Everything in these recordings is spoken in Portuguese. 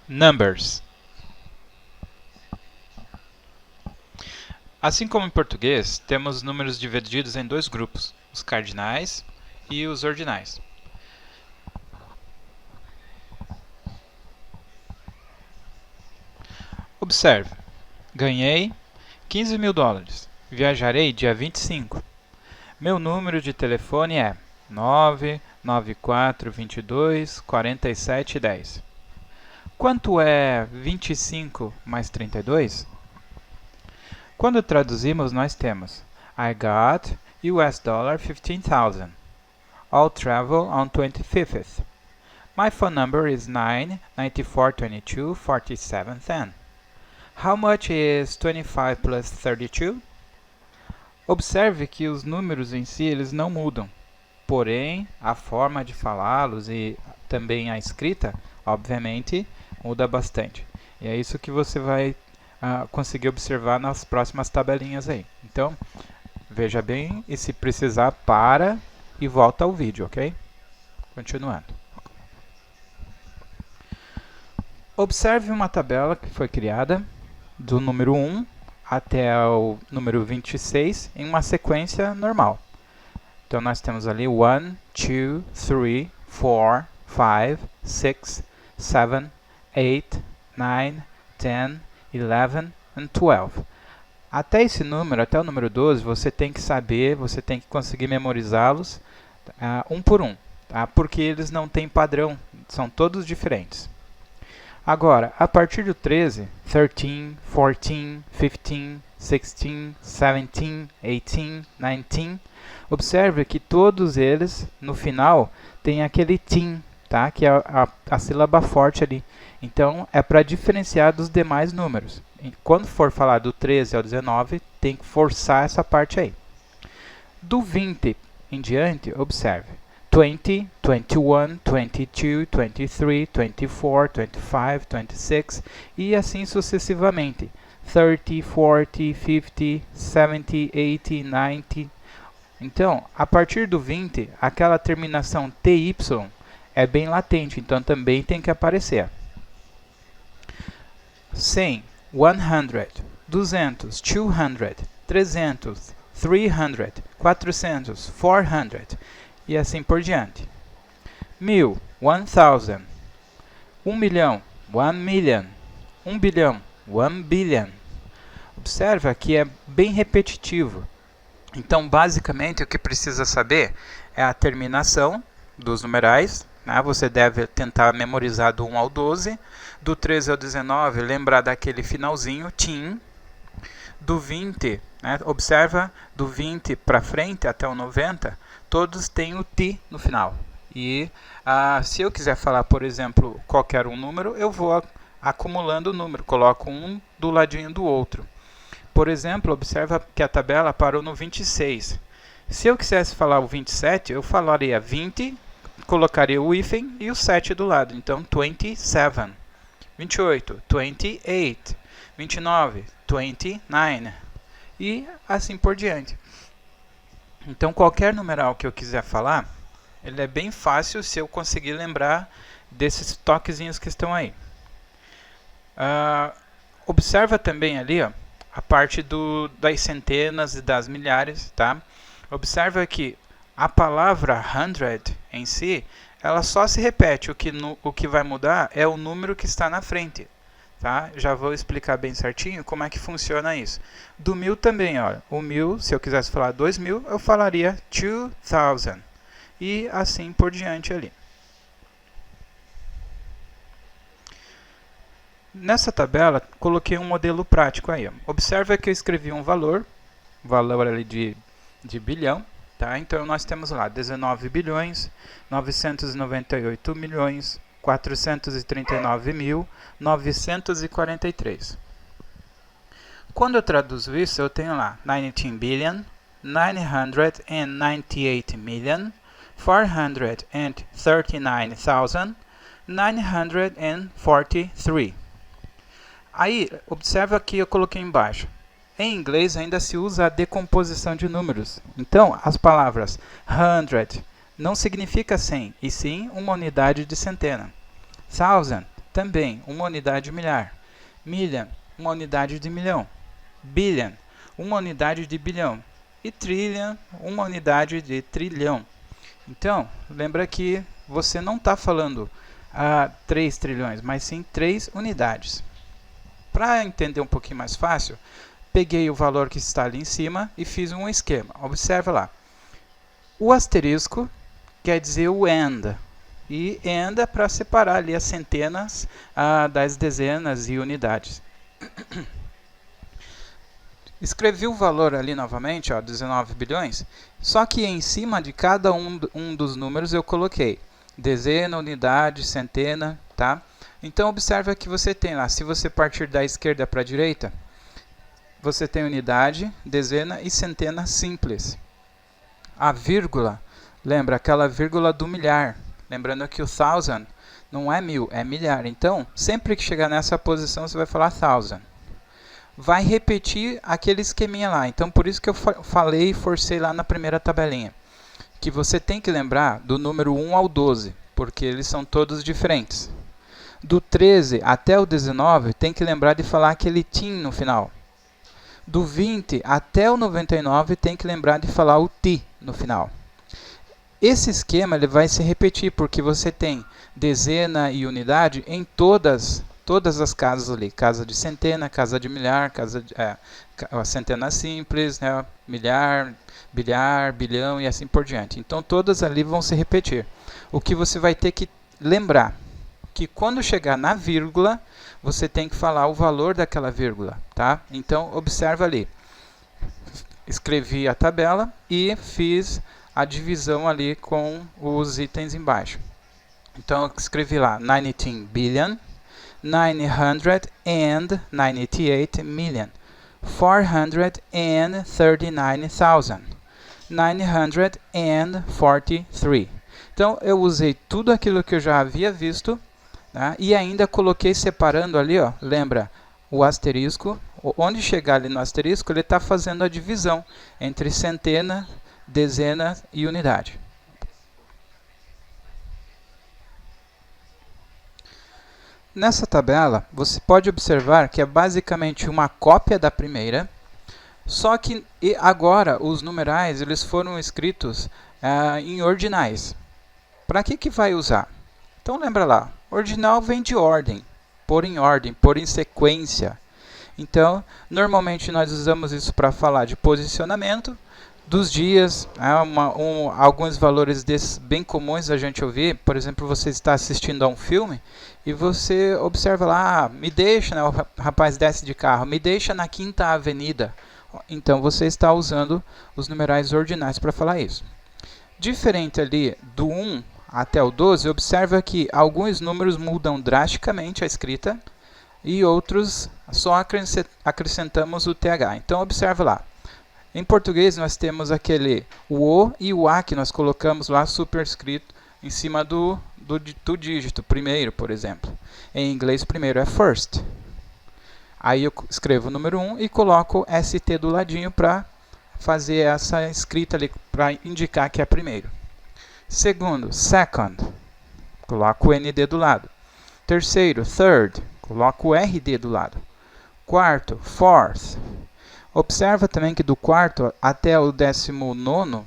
Numbers. Assim como em português, temos números divididos em dois grupos, os cardinais e os ordinais. Observe, ganhei $15.000, viajarei dia 25. Meu número de telefone é 994224710. Quanto é 25 mais 32? Quando traduzimos, nós temos I got $15,000. I'll travel on 25th. My phone number is 994224710. How much is 25 plus 32? Observe que os números em si eles não mudam, porém a forma de falá-los e também a escrita, obviamente, muda bastante. E é isso que você vai conseguir observar nas próximas tabelinhas aí. Então, veja bem e se precisar para e volta ao vídeo, ok? Continuando. Observe uma tabela que foi criada do número 1 até o número 26 em uma sequência normal. Então nós temos ali 1, 2, 3, 4, 5, 6, 7, 8, 9, 10, 11 e 12. Até esse número, até o número 12, você tem que saber, você tem que conseguir memorizá-los um por um, tá? Porque eles não têm padrão, são todos diferentes. Agora, a partir do 13, 13, 14, 15, 16, 17, 18, 19, observe que todos eles, no final, tem aquele tim, tá? Que é a sílaba forte ali. Então, é para diferenciar dos demais números. E quando for falar do 13 ao 19, tem que forçar essa parte aí. Do 20 em diante, observe. 20, 21, 22, 23, 24, 25, 26 e assim sucessivamente. 30, 40, 50, 70, 80, 90. Então, a partir do 20, aquela terminação TY é bem latente, então também tem que aparecer. 100, 100, 200, 200, 300, 300, 400, 400 e assim por diante. 1000, 1000, 1 milhão, 1 million, 1 bilhão, 1 billion. Observa que é bem repetitivo. Então, basicamente, o que precisa saber é a terminação dos numerais. Né? Você deve tentar memorizar do 1 ao 12. Do 13 ao 19, lembrar daquele finalzinho, tim. Do 20, né? Observa, do 20 para frente até o 90, todos têm o ti no final. E se eu quiser falar, por exemplo, qualquer um número, eu vou acumulando o número, coloco um do ladinho do outro. Por exemplo, observa que a tabela parou no 26. Se eu quisesse falar o 27, eu falaria 20, colocaria o hífen e o 7 do lado. Então, 27. 28, 28. 29, 29. E assim por diante. Então, qualquer numeral que eu quiser falar, ele é bem fácil se eu conseguir lembrar desses toquezinhos que estão aí. Observa também ali, ó, a parte das centenas e das milhares, tá? Observa que a palavra 100 em si, ela só se repete, o que vai mudar é o número que está na frente, tá? Já vou explicar bem certinho como é que funciona isso. Do 1000 também, ó, o 1000, se eu quisesse falar 2000, eu falaria 2000 e assim por diante ali. Nessa tabela, coloquei um modelo prático aí. Ó. Observa que eu escrevi um valor ali de bilhão. Tá? Então, nós temos lá 19 bilhões, 998 milhões, 439 mil, 943. Quando eu traduzo isso, eu tenho lá 19 billion, 998 million, 439,943. Aí, observa que eu coloquei embaixo. Em inglês ainda se usa a decomposição de números. Então, as palavras 100 não significa 100, e sim uma unidade de centena. 1000 também, uma unidade de milhar. Million, uma unidade de milhão. Billion, uma unidade de bilhão. E trillion, uma unidade de trilhão. Então, lembra que você não está falando 3 trilhões, mas sim 3 unidades. Para entender um pouquinho mais fácil, peguei o valor que está ali em cima e fiz um esquema. Observa lá. O asterisco quer dizer o AND. E AND é para separar ali as centenas das dezenas e unidades. Escrevi o valor ali novamente, 19 bilhões, só que em cima de cada um dos números eu coloquei dezena, unidade, centena, tá? Então observa que você tem lá, se você partir da esquerda para a direita, você tem unidade, dezena e centena simples. A vírgula, lembra aquela vírgula do milhar, lembrando que o thousand não é mil, é milhar. Então, sempre que chegar nessa posição, você vai falar thousand. Vai repetir aquele esqueminha lá. Então, por isso que eu falei e forcei lá na primeira tabelinha. Que você tem que lembrar do número 1 ao 12, porque eles são todos diferentes. Do 13 até o 19, tem que lembrar de falar aquele tim no final. Do 20 até o 99, tem que lembrar de falar o ti no final. Esse esquema ele vai se repetir, porque você tem dezena e unidade em todas as casas ali, casa de centena, casa de milhar, centena simples, né, milhar, bilhar, bilhão e assim por diante. Então todas ali vão se repetir. O que você vai ter que lembrar, que quando chegar na vírgula, você tem que falar o valor daquela vírgula, tá? Então observa ali. Escrevi a tabela e fiz a divisão ali com os itens embaixo. Então eu escrevi lá 19 billion, 998 million, 439,000, 943. Então eu usei tudo aquilo que eu já havia visto, tá? E ainda coloquei separando ali, ó, lembra o asterisco, onde chegar ali no asterisco ele está fazendo a divisão entre centena, dezena e unidade. Nessa tabela, você pode observar que é basicamente uma cópia da primeira, só que agora os numerais eles foram escritos em ordinais. Para que vai usar? Então lembra lá, ordinal vem de ordem, pôr em sequência. Então, normalmente nós usamos isso para falar de posicionamento, dos dias, alguns valores desses bem comuns a gente ouvir. Por exemplo, você está assistindo a um filme e você observa lá, me deixa, né, o rapaz desce de carro, me deixa na 5ª Avenida. Então você está usando os numerais ordinais para falar isso. Diferente ali do 1 até o 12, observa que alguns números mudam drasticamente a escrita e outros só acrescentamos o TH. Então observa lá. Em português nós temos o e o A que nós colocamos lá superescrito em cima do dígito, primeiro, por exemplo. Em inglês, primeiro é first. Aí eu escrevo o número 1 e coloco ST do ladinho para fazer essa escrita ali, para indicar que é primeiro. Segundo, second, coloco o ND do lado. Terceiro, third, coloco o RD do lado. Quarto, fourth. Observa também que do quarto até o 19º,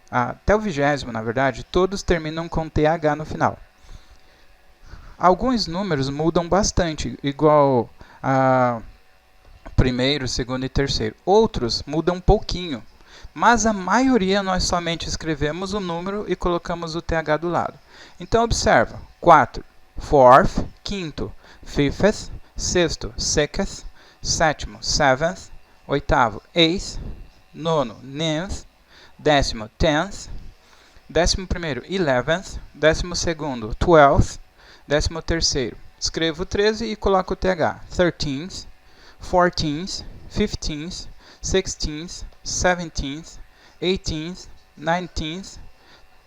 até o 20º, na verdade, todos terminam com TH no final. Alguns números mudam bastante, igual primeiro, segundo e terceiro. Outros mudam um pouquinho, mas a maioria nós somente escrevemos o número e colocamos o TH do lado. Então observa, 4, fourth, quinto, fifth, sexto, sixth, sétimo, seventh, oitavo, eighth, nono, ninth, décimo, tenth, 11º, 11th, 12º, 12th, 13º. Escrevo 13 e coloco o TH. 13th, 14th, 15th, 16th, 17th, 18th, 19th.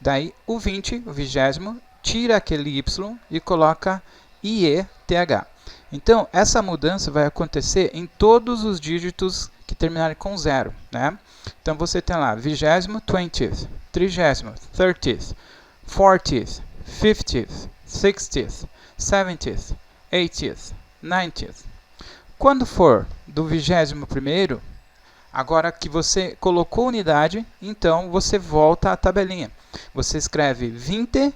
Daí o 20, o 20º, tira aquele Y e coloca IETH. Então, essa mudança vai acontecer em todos os dígitos que terminarem com 0, né? Então, você tem lá 20th, 20th, 30th, 30th, 40th, 50th, 60th, 70th, 80th, 90th. Quando for do 21º, agora que você colocou unidade, então você volta à tabelinha. Você escreve 20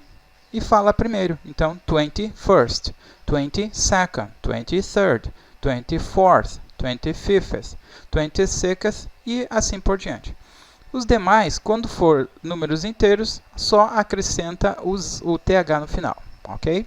e fala primeiro. Então, 21st, 22nd, 23rd, 24th, 25th, 26th e assim por diante. Os demais, quando for números inteiros, só acrescenta o TH no final, ok?